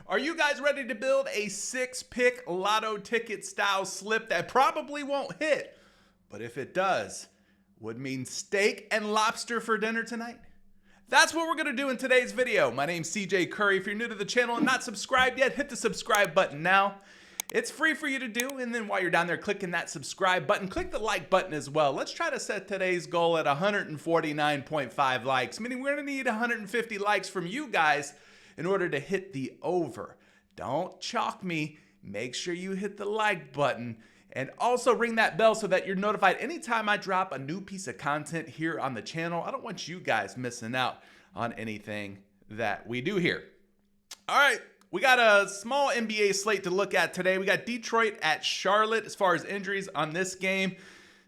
Are you guys ready to build a 6-pick lotto ticket style slip that probably won't hit, but if it does, would mean steak and lobster for dinner tonight? That's what we're going to do in today's video. My name's CJ Curry. If you're new to the channel and not subscribed yet, hit the subscribe button now. It's free for you to do, and then while you're down there clicking that subscribe button, click the like button as well. Let's try to set today's goal at 149.5 likes, meaning we're going to need 150 likes from you guys in order to hit the over. Don't chalk me. Make sure you hit the like button and also ring that bell so that you're notified anytime I drop a new piece of content here on the channel. I don't want you guys missing out on anything that we do here. All right, we got a small NBA slate to look at today. We got Detroit at Charlotte as far as injuries on this game.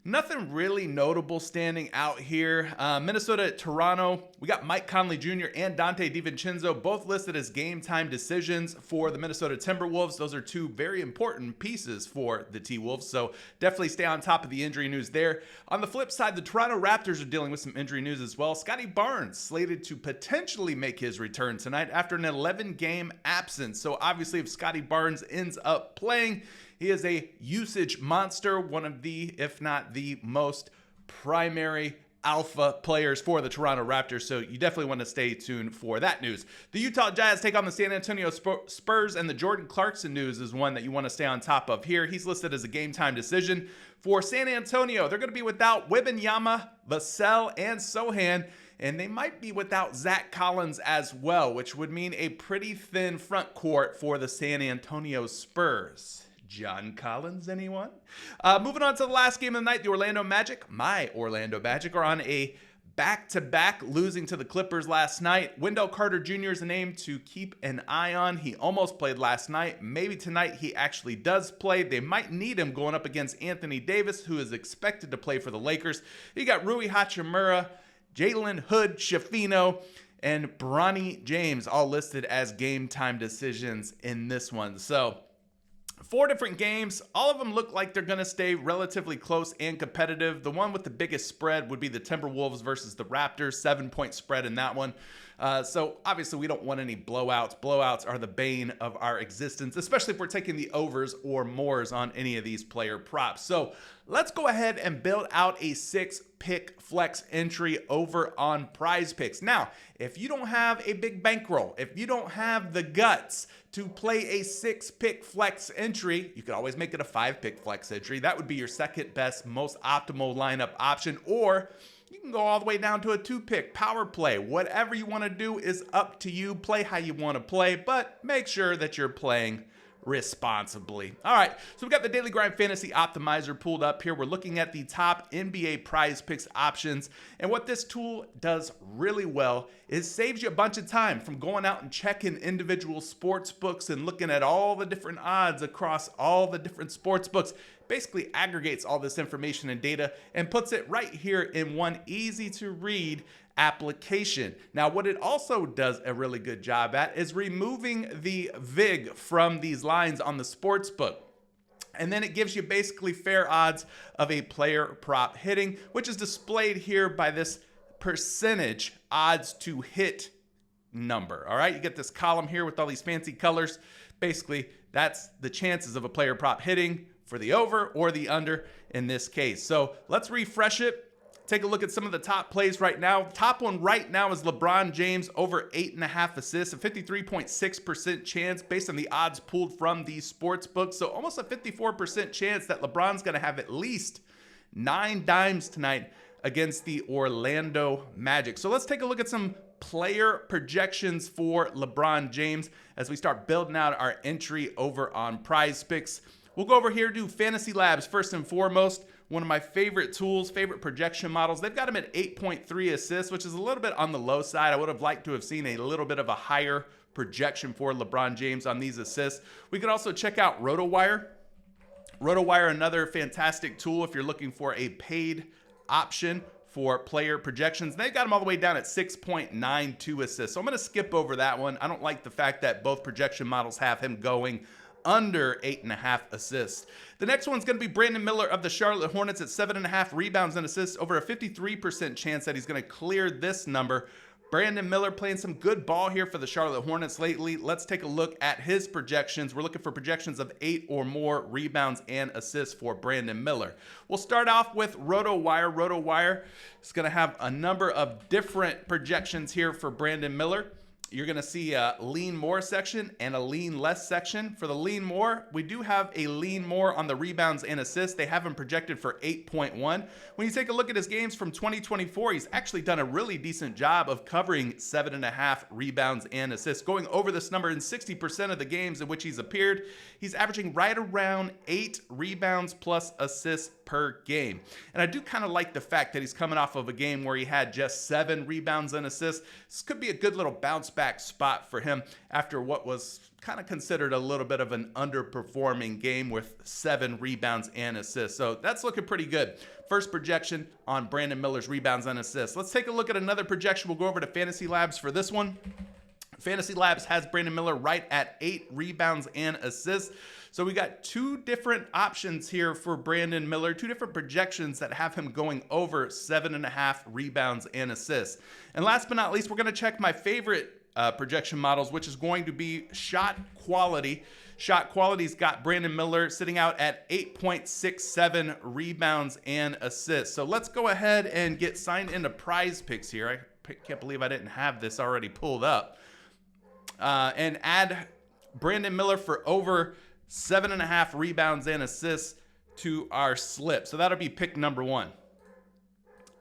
Nothing really notable standing out here. Minnesota at Toronto. We got Mike Conley Jr. and Dante DiVincenzo both listed as game time decisions for the Minnesota Timberwolves. Those are two very important pieces for the T-Wolves, so definitely stay on top of the injury news there. On the flip side, the Toronto Raptors are dealing with some injury news as well. Scotty Barnes slated to potentially make his return tonight after an 11-game absence. So obviously if Scotty Barnes ends up playing, he is a usage monster, one of the, if not the most primary alpha players for the Toronto Raptors, so you definitely want to stay tuned for that news. The Utah Jazz take on the San Antonio Spurs, and the Jordan Clarkson news is one that you want to stay on top of here. He's listed as a game time decision. For San Antonio, they're going to be without Wembanyama, Vassell, and Sohan, and they might be without Zach Collins as well, which would mean a pretty thin front court for the San Antonio Spurs. John Collins, anyone? Moving on to the last game of the night, the Orlando Magic, my Orlando Magic, are on a back-to-back, losing to the Clippers last night. Wendell Carter Jr. is a name to keep an eye on. He almost played last night. Maybe tonight he actually does play. They might need him going up against Anthony Davis, who is expected to play for the Lakers. You got Rui Hachimura, Jalen Hood, Shafino, and Bronny James all listed as game time decisions in this one. So 4 different games. All of them look like they're going to stay relatively close and competitive. The one with the biggest spread would be the Timberwolves versus the Raptors, 7-point spread in that one. So obviously we don't want any blowouts. Blowouts are the bane of our existence, especially if we're taking the overs or mores on any of these player props. So let's go ahead and build out a 6-pick flex entry over on PrizePicks. Now, if you don't have a big bankroll, if you don't have the guts to play a 6-pick flex entry, you could always make it a 5-pick flex entry. That would be your second best, most optimal lineup option, or you can go all the way down to a 2-pick power play. Whatever you want to do is up to you. Play how you want to play, but make sure that you're playing responsibly. All right, so we've got the Daily Grind Fantasy Optimizer pulled up here. We're looking at the top NBA PrizePicks options, and what this tool does really well is saves you a bunch of time from going out and checking individual sports books and looking at all the different odds across all the different sports books. Basically aggregates all this information and data and puts it right here in one easy to read application. Now, what it also does a really good job at is removing the VIG from these lines on the sports book. And then it gives you basically fair odds of a player prop hitting, which is displayed here by this percentage odds to hit number. All right, you get this column here with all these fancy colors. Basically, that's the chances of a player prop hitting for the over or the under in this case. So let's refresh it. Take a look at some of the top plays right now. Top one right now is LeBron James over 8.5 assists, a 53.6% chance based on the odds pulled from these sports books. So almost a 54% chance that LeBron's going to have at least 9 dimes tonight against the Orlando Magic. So let's take a look at some player projections for LeBron James as we start building out our entry over on PrizePicks. We'll go over here to Fantasy Labs first and foremost. One of my favorite tools, favorite projection models. They've got him at 8.3 assists, which is a little bit on the low side. I would have liked to have seen a little bit of a higher projection for LeBron James on these assists. We could also check out RotoWire. RotoWire, another fantastic tool if you're looking for a paid option for player projections. They've got him all the way down at 6.92 assists. So I'm going to skip over that one. I don't like the fact that both projection models have him going under 8.5 assists. The next one's going to be Brandon Miller of the Charlotte Hornets at 7.5 rebounds and assists, over a 53% chance that he's going to clear this number. Brandon Miller playing some good ball here for the Charlotte Hornets lately. Let's take a look at his projections. We're looking for projections of 8 or more rebounds and assists for Brandon Miller. We'll start off with RotoWire. RotoWire is going to have a number of different projections here for Brandon Miller. You're going to see a lean more section and a lean less section. For the lean more, we do have a lean more on the rebounds and assists. They have him projected for 8.1. When you take a look at his games from 2024, he's actually done a really decent job of covering 7.5 rebounds and assists. Going over this number in 60% of the games in which he's appeared, he's averaging right around 8 rebounds plus assists per game. And I do kind of like the fact that he's coming off of a game where he had just 7 rebounds and assists. This could be a good little bounce back spot for him after what was kind of considered a little bit of an underperforming game with 7 rebounds and assists. So that's looking pretty good. First projection on Brandon Miller's rebounds and assists. Let's take a look at another projection. We'll go over to Fantasy Labs for this one. Fantasy Labs has Brandon Miller right at 8 rebounds and assists. So we got 2 different options here for Brandon Miller, 2 different projections that have him going over 7.5 rebounds and assists. And last but not least, we're going to check my favorite projection models, which is going to be Shot Quality. Shot Quality's got Brandon Miller sitting out at 8.67 rebounds and assists. So let's go ahead and get signed into PrizePicks here. I can't believe I didn't have this already pulled up. And add Brandon Miller for over 7.5 rebounds and assists to our slip. So that'll be pick number 1.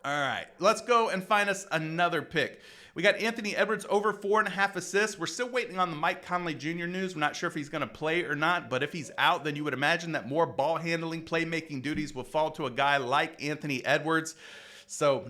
All right, let's go and find us another pick. We got Anthony Edwards over 4.5 assists. We're still waiting on the Mike Conley Jr. news. We're not sure if he's going to play or not, but if he's out, then you would imagine that more ball handling, playmaking duties will fall to a guy like Anthony Edwards. So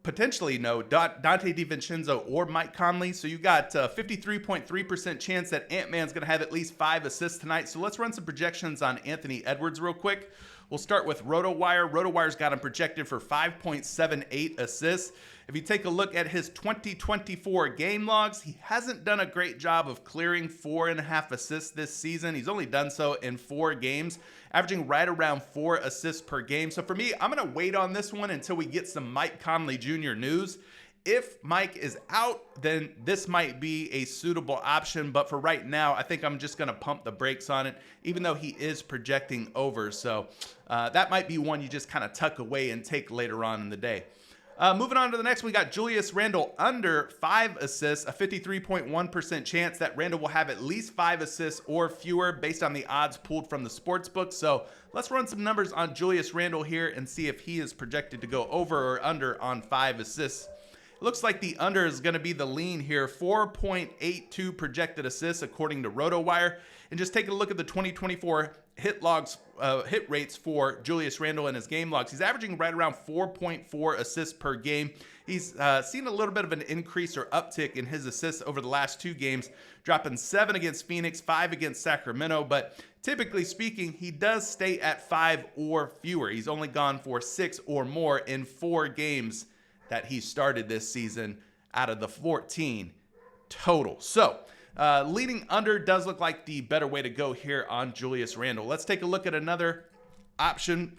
potentially no Dante DiVincenzo or Mike Conley. So you got 53.3% chance that Ant-Man's going to have at least 5 assists tonight. So let's run some projections on Anthony Edwards real quick. We'll start with RotoWire. RotoWire's got him projected for 5.78 assists. If you take a look at his 2024 game logs, he hasn't done a great job of clearing 4.5 assists this season. He's only done so in 4 games, averaging right around 4 assists per game. So for me, I'm going to wait on this one until we get some Mike Conley Jr. news. If Mike is out, then this might be a suitable option. But for right now, I think I'm just going to pump the brakes on it, even though he is projecting over. So that might be one you just kind of tuck away and take later on in the day. Moving on to the next, we got Julius Randle under 5 assists, a 53.1% chance that Randle will have at least 5 assists or fewer based on the odds pulled from the sports book. So let's run some numbers on Julius Randle here and see if he is projected to go over or under on 5 assists. Looks like the under is going to be the lean here, 4.82 projected assists according to RotoWire. And just take a look at the 2024 hit rates for Julius Randle in his game logs. He's averaging right around 4.4 assists per game. He's seen a little bit of an increase or uptick in his assists over the last 2 games, dropping 7 against Phoenix, 5 against Sacramento. But typically speaking, he does stay at 5 or fewer. He's only gone for 6 or more in 4 games that he started this season out of the 14 total. So leading under does look like the better way to go here on Julius Randle. Let's take a look at another option.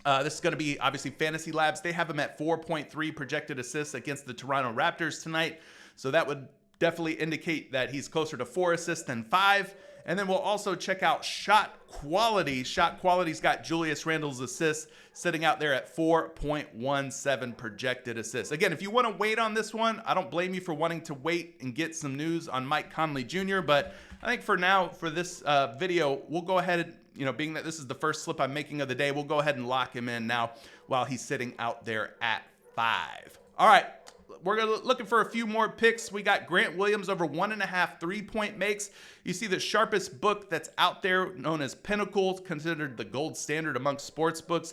This is going to be obviously Fantasy Labs. They have him at 4.3 projected assists against the Toronto Raptors tonight. So that would definitely indicate that he's closer to 4 assists than 5. And then we'll also check out Shot Quality. Shot Quality's got Julius Randle's assists sitting out there at 4.17 projected assists. Again, if you want to wait on this one, I don't blame you for wanting to wait and get some news on Mike Conley Jr. But I think for now, for this video, we'll go ahead and, being that this is the first slip I'm making of the day, we'll go ahead and lock him in now while he's sitting out there at 5. All right. We're looking for a few more picks. We got Grant Williams over 1.5 3-point makes. You see the sharpest book that's out there, known as Pinnacle, considered the gold standard amongst sports books.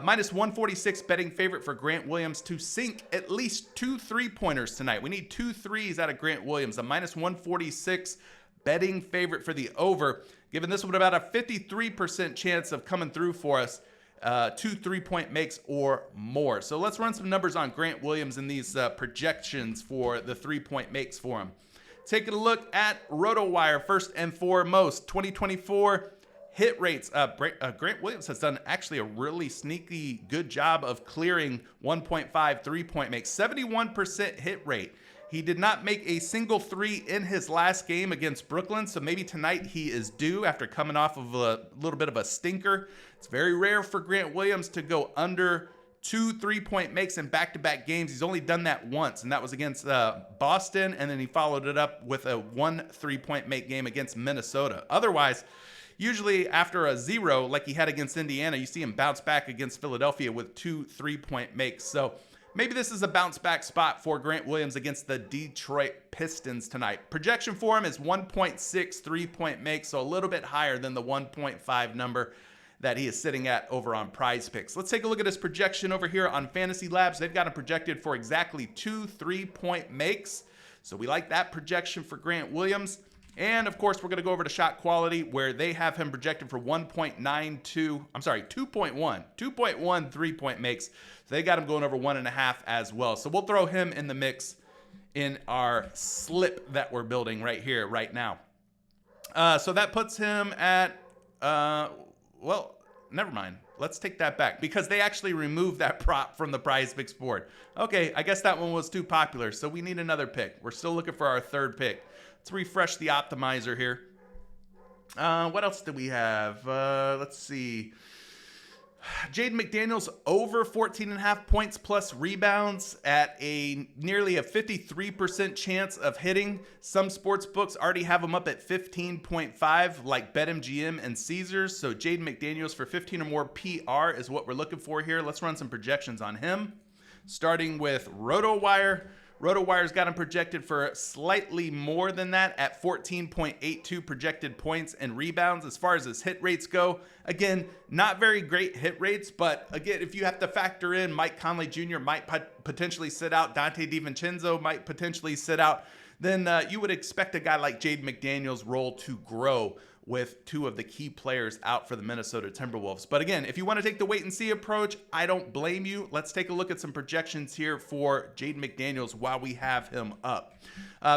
Minus 146 betting favorite for Grant Williams to sink at least 2 3-pointers tonight. We need 2 threes out of Grant Williams. A minus 146 betting favorite for the over, giving this one about a 53% chance of coming through for us. 2 3-point makes or more. So let's run some numbers on Grant Williams and these projections for the 3-point makes for him. Taking a look at RotoWire first and foremost. 2024 hit rates. Grant Williams has done actually a really sneaky good job of clearing 1.5 3-point makes. 71% hit rate. He did not make a single three in his last game against Brooklyn, so maybe tonight he is due after coming off of a little bit of a stinker. It's very rare for Grant Williams to go under 2 3-point makes in back-to-back games. He's only done that once, and that was against Boston, and then he followed it up with a 1 3-point make game against Minnesota. Otherwise, usually after a 0, like he had against Indiana, you see him bounce back against Philadelphia with 2 3-point makes. So maybe this is a bounce back spot for Grant Williams against the Detroit Pistons tonight. Projection for him is 1.6 3-point makes, so a little bit higher than the 1.5 number that he is sitting at over on PrizePicks. Let's take a look at his projection over here on Fantasy Labs. They've got him projected for exactly 2 3-point makes. So we like that projection for Grant Williams. And of course, we're going to go over to Shot Quality, where they have him projected for 2.1 3-point makes. So they got him going over 1.5 as well. So we'll throw him in the mix in our slip that we're building right here, right now. So that puts him at, well, never mind. Let's take that back because they actually removed that prop from the PrizePicks board. Okay, I guess that one was too popular, so we need another pick. We're still looking for our third pick. Let's refresh the optimizer here. What else do we have? Let's see. Jaden McDaniels over 14.5 points plus rebounds at nearly a 53% chance of hitting. Some sports books already have him up at 15.5, like BetMGM and Caesars. So Jaden McDaniels for 15 or more PR is what we're looking for here. Let's run some projections on him. Starting with RotoWire. RotoWire's got him projected for slightly more than that at 14.82 projected points and rebounds. As far as his hit rates go, again, not very great hit rates, but again, if you have to factor in Mike Conley Jr. might potentially sit out, Dante DiVincenzo might potentially sit out, then you would expect a guy like Jaden McDaniels' role to grow with two of the key players out for the Minnesota Timberwolves. But again, if you want to take the wait and see approach, I don't blame you. Let's take a look at some projections here for Jaden McDaniels while we have him up.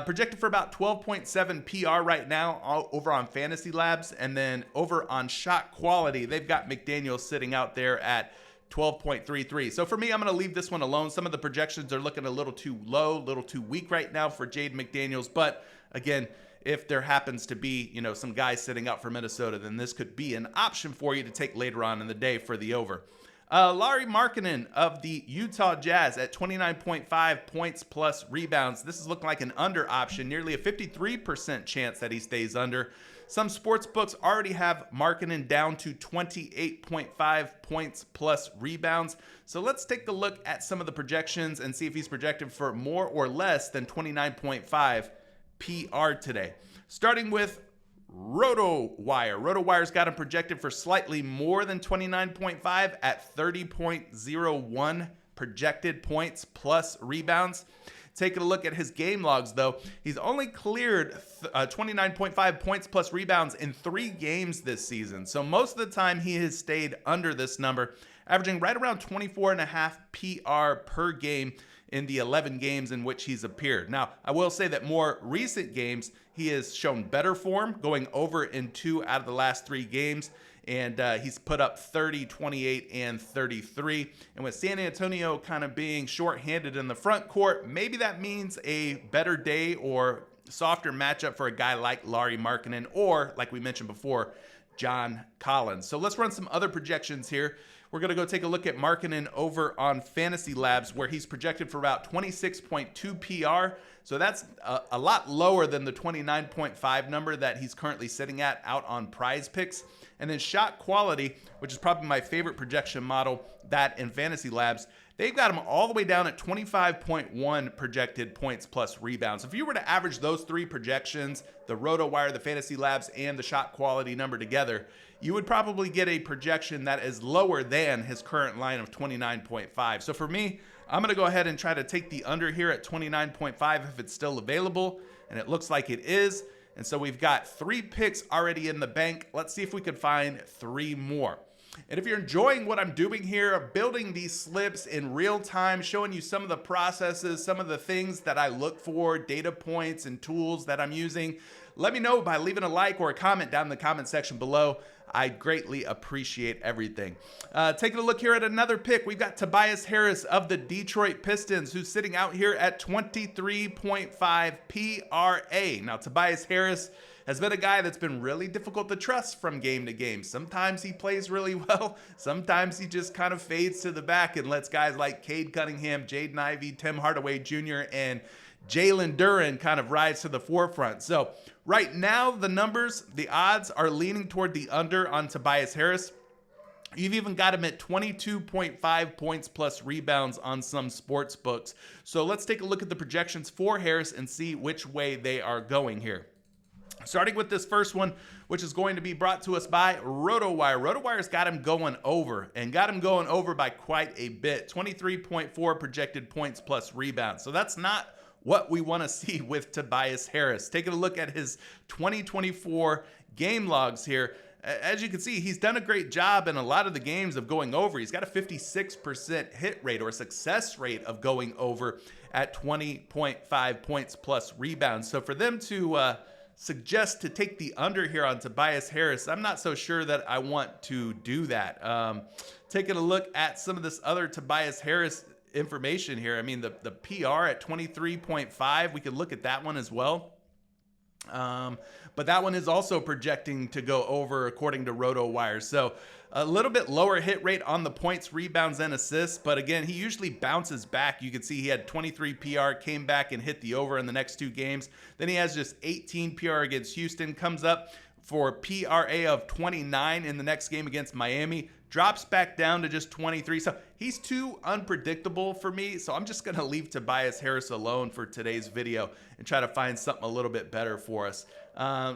Projected for about 12.7 PR right now over on Fantasy Labs, and then over on Shot Quality, they've got McDaniels sitting out there at 12.33. So for me, I'm going to leave this one alone. Some of the projections are looking a little too low, a little too weak right now for Jaden McDaniels. But again, if there happens to be, some guys sitting out for Minnesota, then this could be an option for you to take later on in the day for the over. Lauri Markkanen of the Utah Jazz at 29.5 points plus rebounds. This is looking like an under option, nearly a 53% chance that he stays under. Some sports books already have Markkanen down to 28.5 points plus rebounds. So let's take a look at some of the projections and see if he's projected for more or less than 29.5 PR today. Starting with RotoWire. RotoWire's got him projected for slightly more than 29.5 at 30.01 projected points plus rebounds. Taking a look at his game logs, though, he's only cleared 29.5 points plus rebounds in 3 games this season. So most of the time he has stayed under this number, averaging right around 24.5 PR per game in the 11 games in which he's appeared. Now, I will say that more recent games, he has shown better form, going over in 2 out of the last 3 games, and he's put up 30, 28, and 33. And with San Antonio kind of being shorthanded in the front court, maybe that means a better day or softer matchup for a guy like Lauri Markkanen or, like we mentioned before, John Collins. So let's run some other projections here. We're going to go take a look at Markkanen over on Fantasy Labs, where he's projected for about 26.2 PR. So that's a lot lower than the 29.5 number that he's currently sitting at out on PrizePicks. And then Shot Quality, which is probably my favorite projection model, that in Fantasy Labs, they've got him all the way down at 25.1 projected points plus rebounds. If you were to average those 3 projections, the RotoWire, the Fantasy Labs, and the Shot Quality number together, you would probably get a projection that is lower than his current line of 29.5. So for me, I'm going to go ahead and try to take the under here at 29.5 if it's still available, and it looks like it is. And so we've got 3 picks already in the bank. Let's see if we can find 3 more. And if you're enjoying what I'm doing here, building these slips in real time, showing you some of the processes, some of the things that I look for, data points and tools that I'm using, Let me know by leaving a like or a comment down in the comment section below. I greatly appreciate everything. Taking a look here at another pick, we've got Tobias Harris of the Detroit Pistons, who's sitting out here at 23.5 PRA. Now, Tobias Harris has been a guy that's been really difficult to trust from game to game. Sometimes he plays really well. Sometimes he just kind of fades to the back and lets guys like Cade Cunningham, Jaden Ivey, Tim Hardaway Jr., and Jalen Duren kind of rise to the forefront. So right now, the odds are leaning toward the under on Tobias Harris. You've even got him at 22.5 points plus rebounds on some sports books. So let's take a look at the projections for Harris and see which way they are going here. Starting with this first one, which is going to be brought to us by RotoWire. RotoWire's got him going over, and got him going over by quite a bit. 23.4 projected points plus rebounds. So that's not what we want to see with Tobias Harris. Taking a look at his 2024 game logs here. As you can see, he's done a great job in a lot of the games of going over. He's got a 56% hit rate or success rate of going over at 20.5 points plus rebounds. So for them to suggest to take the under here on Tobias Harris, I'm not so sure that I want to do that. Taking a look at some of this other Tobias Harris information here. I mean, the PR at 23.5, we could look at that one as well. But that one is also projecting to go over according to RotoWire. So a little bit lower hit rate on the points, rebounds, and assists. But again, he usually bounces back. You can see he had 23 PR, came back and hit the over in the next two games. Then he has just 18 PR against Houston, comes up for PRA of 29 in the next game against Miami, drops back down to just 23. So he's too unpredictable for me. So I'm just going to leave Tobias Harris alone for today's video and try to find something a little bit better for us.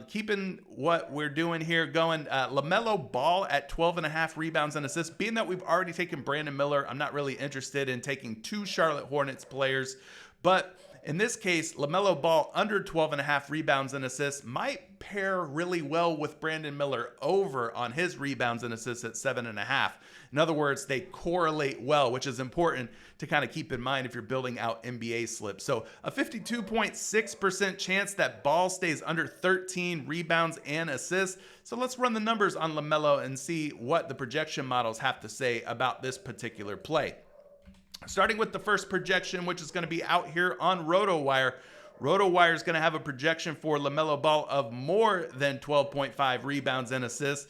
Keeping what we're doing here going, LaMelo Ball at 12.5 rebounds and assists. Being that we've already taken Brandon Miller, I'm not really interested in taking two Charlotte Hornets players. But in this case, LaMelo Ball under 12.5 rebounds and assists might pair really well with Brandon Miller over on his rebounds and assists at 7.5. In other words, they correlate well, which is important to kind of keep in mind if you're building out NBA slips. So a 52.6% chance that Ball stays under 13 rebounds and assists. So let's run the numbers on LaMelo and see what the projection models have to say about this particular play. Starting with the first projection, which is going to be out here on RotoWire. RotoWire is going to have a projection for LaMelo Ball of more than 12.5 rebounds and assists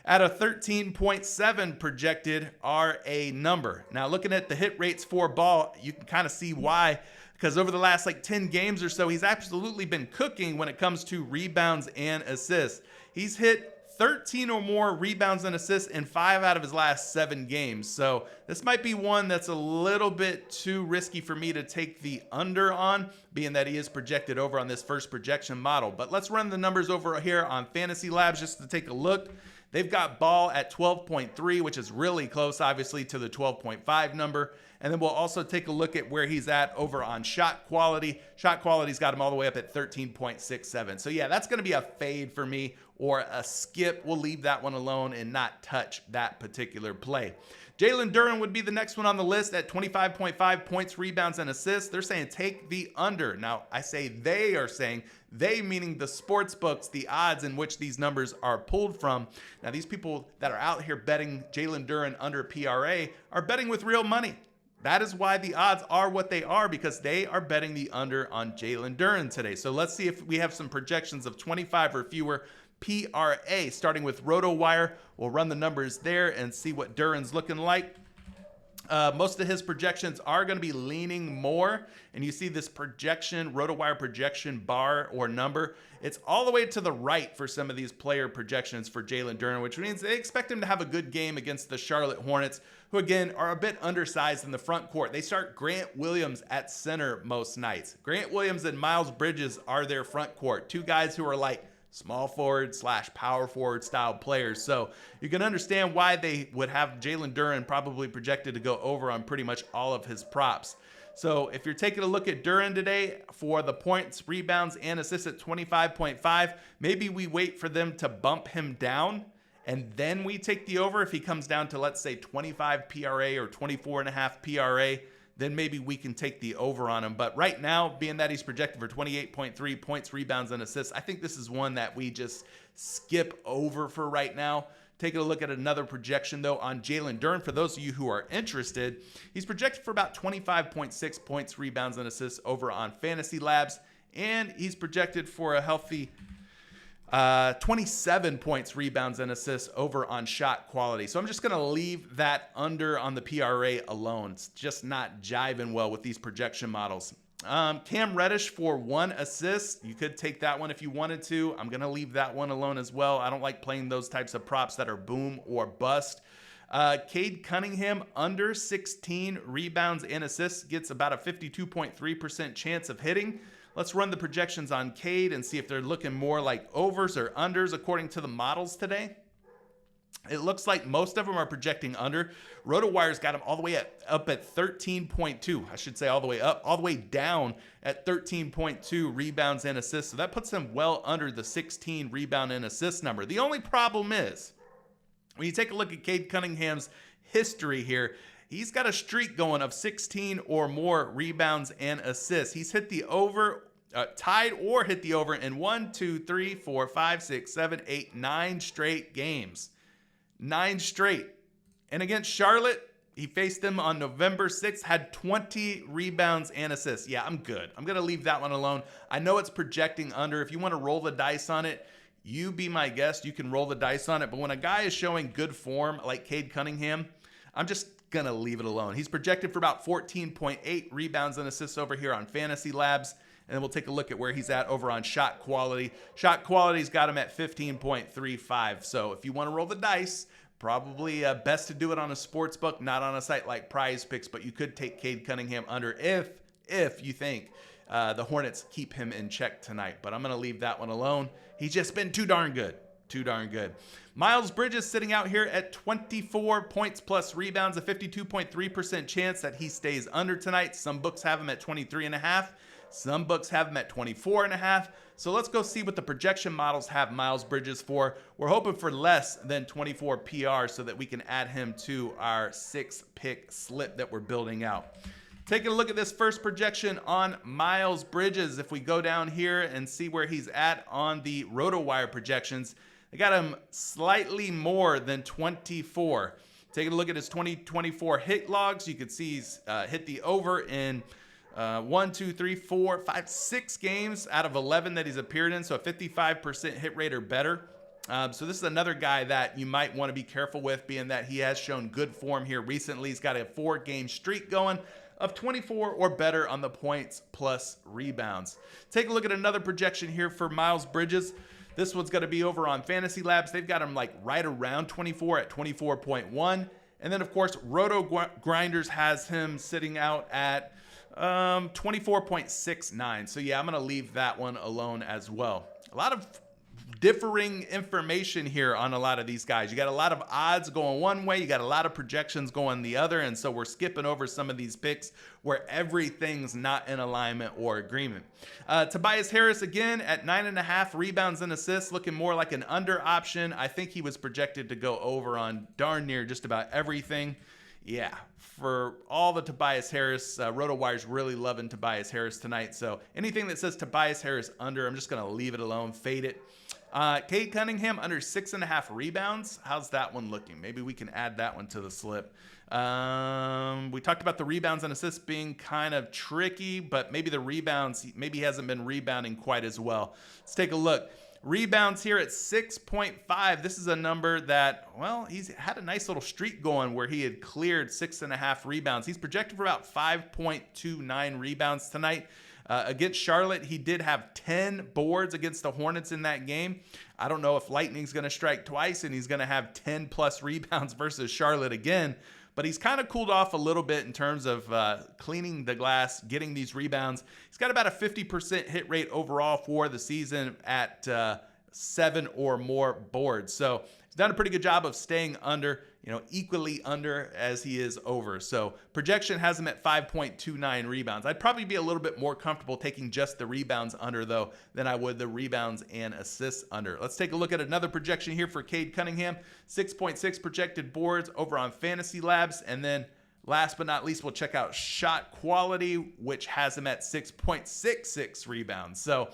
at a 13.7 projected RA number. Now, looking at the hit rates for Ball, you can kind of see why, because over the last 10 games or so, he's absolutely been cooking when it comes to rebounds and assists. He's hit 13 or more rebounds and assists in 5 out of his last 7 games. So this might be one that's a little bit too risky for me to take the under on, being that he is projected over on this first projection model. But let's run the numbers over here on Fantasy Labs just to take a look. They've got Ball at 12.3, which is really close, obviously, to the 12.5 number. And then we'll also take a look at where he's at over on shot quality. Shot quality's got him all the way up at 13.67. So yeah, that's going to be a fade for me or a skip. We'll leave that one alone and not touch that particular play. Jalen Duren would be the next one on the list at 25.5 points, rebounds, and assists. They're saying take the under. Now, I say they are saying, they meaning the sports books, the odds in which these numbers are pulled from. Now, these people that are out here betting Jalen Duren under PRA are betting with real money. That is why the odds are what they are, because they are betting the under on Jalen Duren today. So let's see if we have some projections of 25 or fewer PRA, starting with RotoWire. We'll run the numbers there and see what Duren's looking like. Most of his projections are going to be leaning more, and you see this projection, RotoWire projection bar or number. It's all the way to the right for some of these player projections for Jalen Duren, which means they expect him to have a good game against the Charlotte Hornets, who again are a bit undersized in the front court. They start Grant Williams at center most nights. Grant Williams and Miles Bridges are their front court, two guys who are like small forward / power forward style players. So you can understand why they would have Jalen Duren probably projected to go over on pretty much all of his props. So if you're taking a look at Duren today for the points, rebounds, and assists at 25.5, maybe we wait for them to bump him down and then we take the over. If he comes down to, let's say, 25 PRA or 24.5 PRA, then maybe we can take the over on him. But right now, being that he's projected for 28.3 points, rebounds, and assists, I think this is one that we just skip over for right now. Taking a look at another projection, though, on Jalen Duren. For those of you who are interested, he's projected for about 25.6 points, rebounds, and assists over on Fantasy Labs. And he's projected for a healthy 27 points, rebounds, and assists over on Shot Quality. So I'm just going to leave that under on the PRA alone. It's just not jiving well with these projection models. Cam Reddish for 1 assist. You could take that one if you wanted to. I'm going to leave that one alone as well. I don't like playing those types of props that are boom or bust. Cade Cunningham under 16 rebounds and assists, gets about a 52.3% chance of hitting. Let's run the projections on Cade and see if they're looking more like overs or unders according to the models today. It looks like most of them are projecting under. RotoWire's got him all the way up at 13.2. I should say all the way up, all the way down at 13.2 rebounds and assists. So that puts him well under the 16 rebound and assist number. The only problem is, when you take a look at Cade Cunningham's history here, he's got a streak going of 16 or more rebounds and assists. He's hit the over, tied or hit the over in 1, 2, 3, 4, 5, 6, 7, 8, 9 straight games. 9 straight. And against Charlotte, he faced them on November 6th, had 20 rebounds and assists. Yeah, I'm good. I'm going to leave that one alone. I know it's projecting under. If you want to roll the dice on it, you be my guest. You can roll the dice on it. But when a guy is showing good form like Cade Cunningham, I'm just going to leave it alone. He's projected for about 14.8 rebounds and assists over here on Fantasy Labs. And then we'll take a look at where he's at over on Shot Quality. Shot Quality's got him at 15.35. So if you want to roll the dice, probably best to do it on a sports book, not on a site like PrizePicks. But you could take Cade Cunningham under if you think the Hornets keep him in check tonight. But I'm going to leave that one alone. He's just been too darn good. Too darn good. Miles Bridges sitting out here at 24 points plus rebounds, a 52.3% chance that he stays under tonight. Some books have him at 23.5. Some books have him at 24.5. So let's go see what the projection models have Miles Bridges for. We're hoping for less than 24 PR so that we can add him to our 6-pick slip that we're building out. Taking a look at this first projection on Miles Bridges. If we go down here and see where he's at on the RotoWire projections, they got him slightly more than 24. Taking a look at his 2024 hit logs, you can see he's hit the over in 1, 2, 3, 4, 5, 6 games out of 11 that he's appeared in, so a 55% hit rate or better. So this is another guy that you might want to be careful with, being that he has shown good form here recently. He's got a 4-game streak going of 24 or better on the points plus rebounds. Take a look at another projection here for Miles Bridges. This one's going to be over on Fantasy Labs. They've got him like right around 24 at 24.1. And then, of course, Roto Grinders has him sitting out at 24.69. So, yeah, I'm going to leave that one alone as well. A lot of differing information here on a lot of these guys. You got a lot of odds going one way, you got a lot of projections going the other, and so we're skipping over some of these picks where everything's not in alignment or agreement. Tobias Harris again at 9.5 rebounds and assists, looking more like an under option. I think he was projected to go over on darn near just about everything. Yeah, for all the Tobias Harris, RotoWire's really loving Tobias Harris tonight. So anything that says Tobias Harris under, I'm just going to leave it alone, fade it. Cade Cunningham under 6.5 rebounds. How's that one looking? Maybe we can add that one to the slip. We talked about the rebounds and assists being kind of tricky, but maybe the rebounds, maybe he hasn't been rebounding quite as well. Let's take a look. Rebounds here at 6.5. This is a number that, well, he's had a nice little streak going where he had cleared 6.5 rebounds. He's projected for about 5.29 rebounds tonight. Against Charlotte, he did have 10 boards against the Hornets in that game. I don't know if Lightning's going to strike twice and he's going to have 10 plus rebounds versus Charlotte again, but he's kind of cooled off a little bit in terms of cleaning the glass, getting these rebounds. He's got about a 50% hit rate overall for the season at 7 or more boards. So he's done a pretty good job of staying under, equally under as he is over. So projection has him at 5.29 rebounds. I'd probably be a little bit more comfortable taking just the rebounds under, though, than I would the rebounds and assists under. Let's take a look at another projection here for Cade Cunningham. 6.6 projected boards over on Fantasy Labs. And then Last but not least, we'll check out shot quality, which has him at 6.66 rebounds. So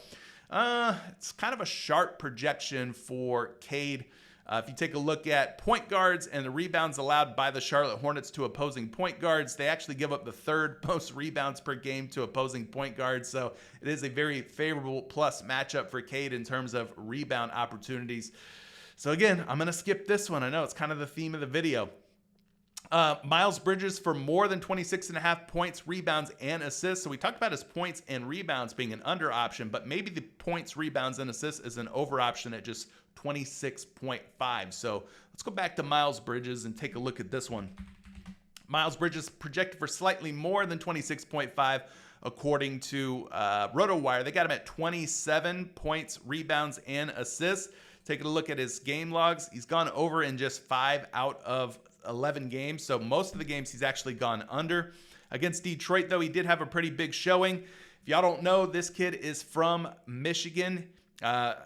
it's kind of a sharp projection for Cade. If you take a look at point guards and the rebounds allowed by the Charlotte Hornets to opposing point guards, they actually give up the third most rebounds per game to opposing point guards. So it is a very favorable plus matchup for Cade in terms of rebound opportunities. So again, I'm going to skip this one. I know it's kind of the theme of the video. Miles Bridges for more than 26.5 points, rebounds, and assists. So we talked about his points and rebounds being an under option, but maybe the points, rebounds, and assists is an over option at just 26.5. So let's go back to Miles Bridges and take a look at this one. Miles Bridges projected for slightly more than 26.5 according to RotoWire. They got him at 27 points, rebounds, and assists. Taking a look at his game logs, he's gone over in just 5 out of 11 games. So most of the games he's actually gone under. Against Detroit, though, he did have a pretty big showing. If y'all don't know, this kid is from Michigan.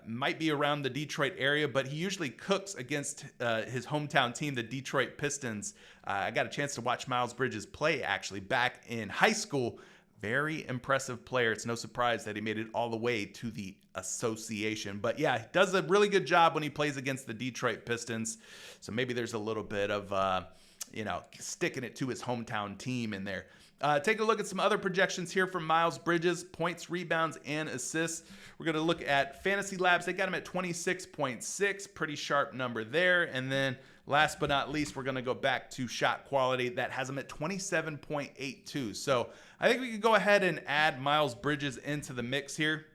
Might be around the Detroit area, but he usually cooks against his hometown team, the Detroit Pistons. I got a chance to watch Miles Bridges play actually back in high school. Very impressive player. It's no surprise that he made it all the way to the association. But yeah, he does a really good job when he plays against the Detroit Pistons. So maybe there's a little bit of, sticking it to his hometown team in there. Take a look at some other projections here from Miles Bridges, points, rebounds, and assists. We're going to look at Fantasy Labs. They got him at 26.6, pretty sharp number there. And then last but not least, we're going to go back to shot quality. That has him at 27.82. So I think we could go ahead and add Miles Bridges into the mix here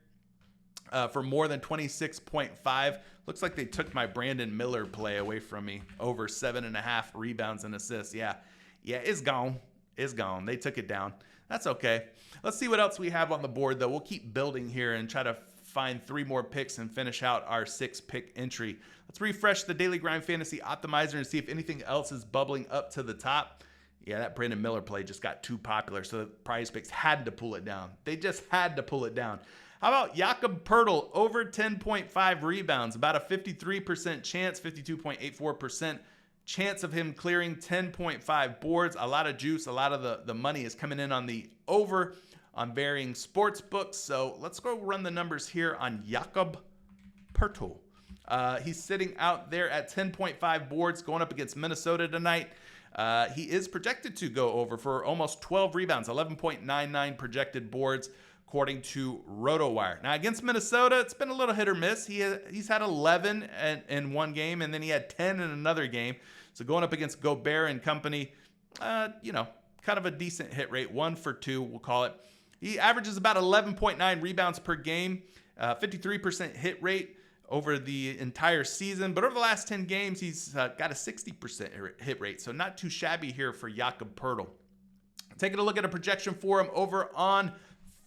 for more than 26.5. Looks like they took my Brandon Miller play away from me. Over 7.5 rebounds and assists. Yeah, it's gone. It's gone. They took it down. That's okay. Let's see what else we have on the board, though. We'll keep building here and try to find 3 more picks and finish out our 6-pick entry. Let's refresh the Daily Grind Fantasy Optimizer and see if anything else is bubbling up to the top. Yeah, that Brandon Miller play just got too popular, so PrizePicks had to pull it down. They just had to pull it down. How about Jakob Poeltl, over 10.5 rebounds, about a 53% chance, 52.84% chance of him clearing 10.5 boards. A lot of juice, a lot of the money is coming in on the over on varying sports books. So let's go run the numbers here on Jakob Poeltl. He's sitting out there at 10.5 boards going up against Minnesota tonight. He is projected to go over for almost 12 rebounds, 11.99 projected boards, according to RotoWire. Now, against Minnesota, it's been a little hit or miss. He's had 11 in one game, and then he had 10 in another game. So going up against Gobert and company, kind of a decent hit rate, 1 for 2, we'll call it. He averages about 11.9 rebounds per game, 53% hit rate over the entire season. But over the last 10 games, he's got a 60% hit rate. So not too shabby here for Jakob Poeltl. Taking a look at a projection for him over on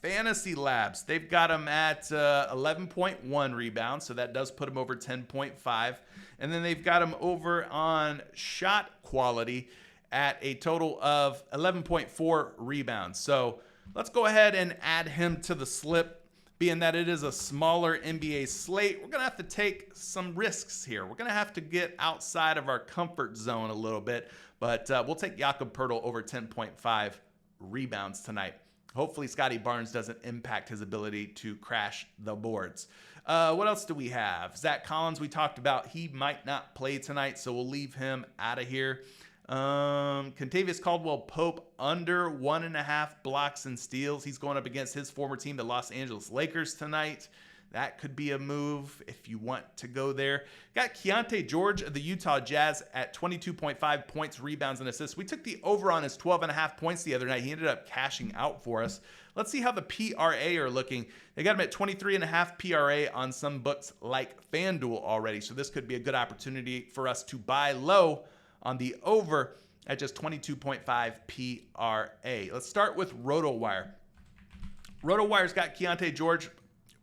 Fantasy Labs. They've got him at 11.1 rebounds, so that does put him over 10.5. And then they've got him over on shot quality at a total of 11.4 rebounds. So let's go ahead and add him to the slip. Being that it is a smaller NBA slate, we're going to have to take some risks here. We're going to have to get outside of our comfort zone a little bit, but we'll take Jakob Poeltl over 10.5 rebounds tonight. Hopefully Scotty Barnes doesn't impact his ability to crash the boards. What else do we have? Zach Collins, we talked about. He might not play tonight, so we'll leave him out of here. Kentavious Caldwell-Pope, under 1.5 blocks and steals. He's going up against his former team, the Los Angeles Lakers, tonight. That could be a move if you want to go there. Got Keontae George of the Utah Jazz at 22.5 points, rebounds, and assists. We took the over on his 12.5 points the other night. He ended up cashing out for us. Let's see how the PRA are looking. They got him at 23.5 PRA on some books like FanDuel already. So this could be a good opportunity for us to buy low on the over at just 22.5 PRA. Let's start with RotoWire. RotoWire's got Keontae George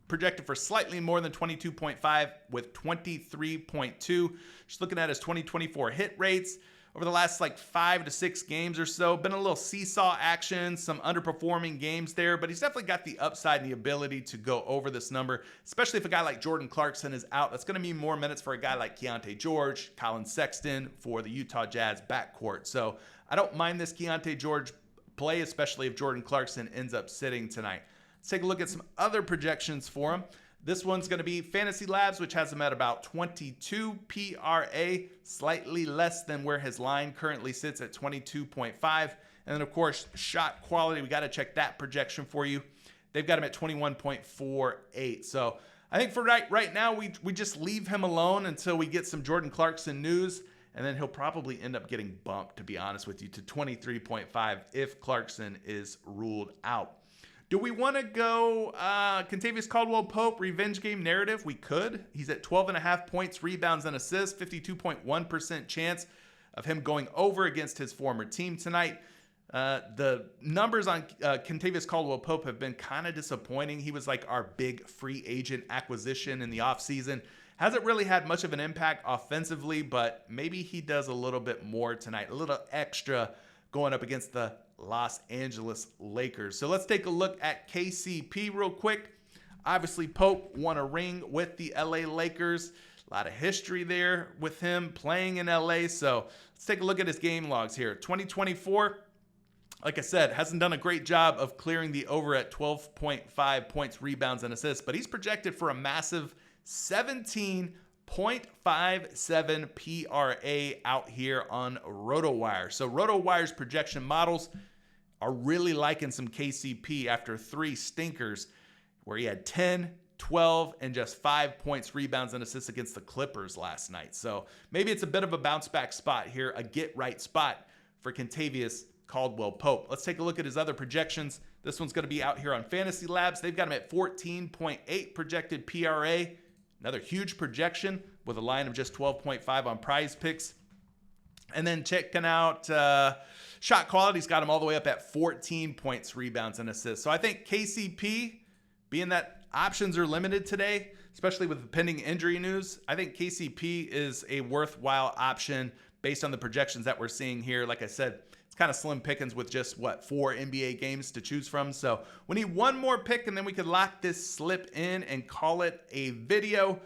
projected for slightly more than 22.5 with 23.2. Just looking at his 2024 hit rates. over the last like 5 to 6 games or so. Been a little seesaw action, some underperforming games there, but he's definitely got the upside and the ability to go over this number, especially if a guy like Jordan Clarkson is out. That's going to mean more minutes for a guy like Keontae George, Colin Sexton for the Utah Jazz backcourt. So I don't mind this Keontae George play, especially if Jordan Clarkson ends up sitting tonight. Let's take a look at some other projections for him. This one's going to be Fantasy Labs, which has him at about 22 PRA, slightly less than where his line currently sits at 22.5. And then, of course, shot quality. We got to check that projection for you. They've got him at 21.48. So I think for right now, we just leave him alone until we get some Jordan Clarkson news. And then he'll probably end up getting bumped, to be honest with you, to 23.5 if Clarkson is ruled out. Do we want to go Kentavious Caldwell-Pope revenge game narrative? We could. He's at 12.5 points, rebounds, and assists, 52.1% chance of him going over against his former team tonight. The numbers on Kentavious Caldwell-Pope have been kind of disappointing. He was like our big free agent acquisition in the offseason. Hasn't really had much of an impact offensively, but maybe he does a little bit more tonight, a little extra going up against the Los Angeles Lakers. So let's take a look at KCP real quick. Obviously, Pope won a ring with the LA Lakers. A lot of history there with him playing in LA. So let's take a look at his game logs here. 2024, like I said, hasn't done a great job of clearing the over at 12.5 points, rebounds, and assists, but he's projected for a massive 17.57 PRA out here on RotoWire. So RotoWire's projection models are really liking some KCP after 3 stinkers where he had 10, 12, and just 5 points, rebounds, and assists against the Clippers last night. So maybe it's a bit of a bounce back spot here, a get right spot for Kentavious Caldwell-Pope. Let's take a look at his other projections. This one's going to be out here on Fantasy Labs. They've got him at 14.8 projected PRA. Another huge projection with a line of just 12.5 on PrizePicks. And then checking out shot quality's got him all the way up at 14 points, rebounds, and assists. So I think KCP, being that options are limited today, especially with the pending injury news, I think KCP is a worthwhile option based on the projections that we're seeing here. Like I said, it's kind of slim pickings with just, 4 NBA games to choose from. So we need one more pick, and then we could lock this slip in and call it a video.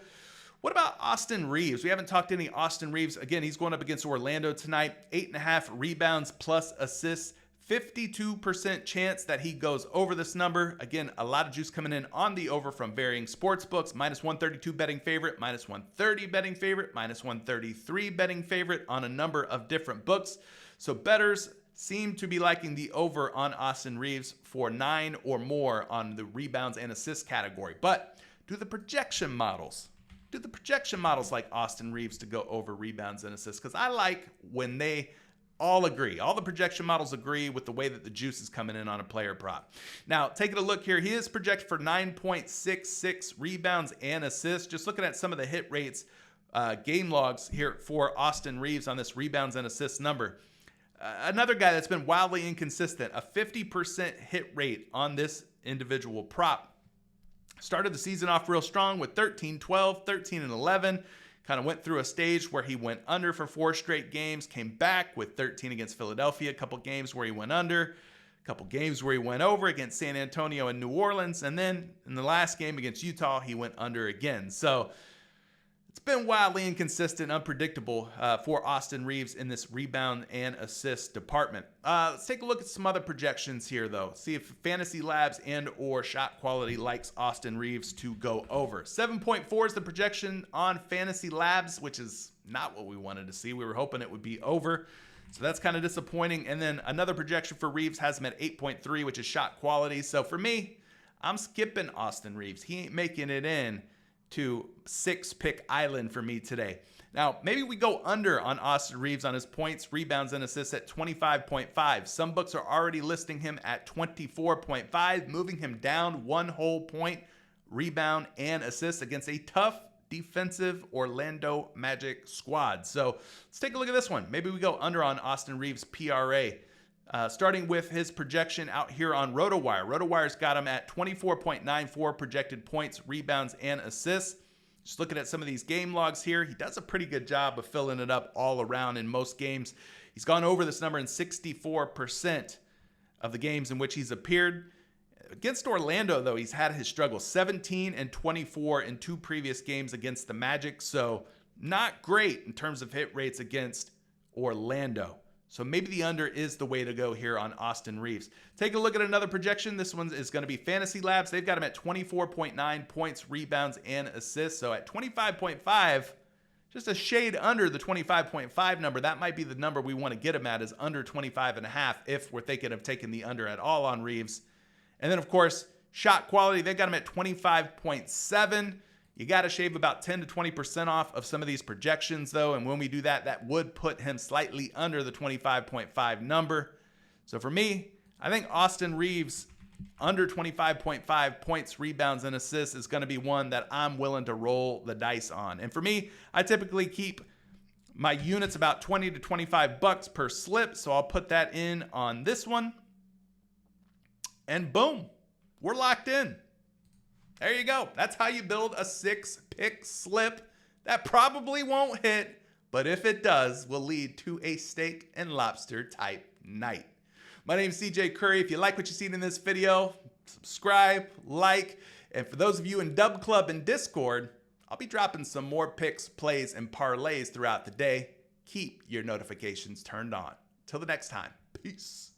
What about Austin Reeves? We haven't talked any Austin Reeves. Again, he's going up against Orlando tonight. 8.5 rebounds plus assists. 52% chance that he goes over this number. Again, a lot of juice coming in on the over from varying sports books. Minus 132 betting favorite, minus 130 betting favorite, minus 133 betting favorite on a number of different books. So bettors seem to be liking the over on Austin Reeves for 9 or more on the rebounds and assists category. But do the projection models like Austin Reeves to go over rebounds and assists? Because I like when they all agree. All the projection models agree with the way that the juice is coming in on a player prop. Now, taking a look here, he is projected for 9.66 rebounds and assists. Just looking at some of the hit rates, game logs here for Austin Reeves on this rebounds and assists number. Another guy that's been wildly inconsistent, a 50% hit rate on this individual prop. Started the season off real strong with 13, 12, 13, and 11. Kind of went through a stage where he went under for 4 straight games, came back with 13 against Philadelphia, a couple games where he went under, a couple games where he went over against San Antonio and New Orleans, and then in the last game against Utah, he went under again. So it's been wildly inconsistent, unpredictable for Austin Reeves in this rebound and assist department. Let's take a look at some other projections here, though. See if Fantasy Labs and or Shot Quality likes Austin Reeves to go over. 7.4 is the projection on Fantasy Labs, which is not what we wanted to see. We were hoping it would be over. So that's kind of disappointing. And then another projection for Reeves has him at 8.3, which is Shot Quality. So for me, I'm skipping Austin Reeves. He ain't making it in to 6-pick island for me today. Now, maybe we go under on Austin Reeves on his points, rebounds, and assists at 25.5. Some books are already listing him at 24.5, moving him down 1 whole point, rebound, and assist against a tough defensive Orlando Magic squad. So let's take a look at this one. Maybe we go under on Austin Reeves' PRA. Starting with his projection out here on RotoWire. RotoWire's got him at 24.94 projected points, rebounds, and assists. Just looking at some of these game logs here, he does a pretty good job of filling it up all around in most games. He's gone over this number in 64% of the games in which he's appeared. Against Orlando, though, he's had his struggles. 17 and 24 in 2 previous games against the Magic. So not great in terms of hit rates against Orlando. So maybe the under is the way to go here on Austin Reaves. Take a look at another projection. This one is going to be Fantasy Labs. They've got him at 24.9 points, rebounds, and assists. So at 25.5, just a shade under the 25.5 number. That might be the number we want to get him at, is under 25.5 if we're thinking of taking the under at all on Reaves. And then, of course, shot quality, they've got him at 25.7. You got to shave about 10 to 20% off of some of these projections, though. And when we do that, that would put him slightly under the 25.5 number. So for me, I think Austin Reaves under 25.5 points, rebounds, and assists is going to be one that I'm willing to roll the dice on. And for me, I typically keep my units about 20 to 25 bucks per slip. So I'll put that in on this one. And boom, we're locked in. There you go. That's how you build a 6-pick slip that probably won't hit, but if it does, will lead to a steak and lobster type night. My name is CJ Curry. If you like what you seen in this video, subscribe, like, and for those of you in Dub Club and Discord, I'll be dropping some more picks, plays, and parlays throughout the day. Keep your notifications turned on. Till the next time, peace.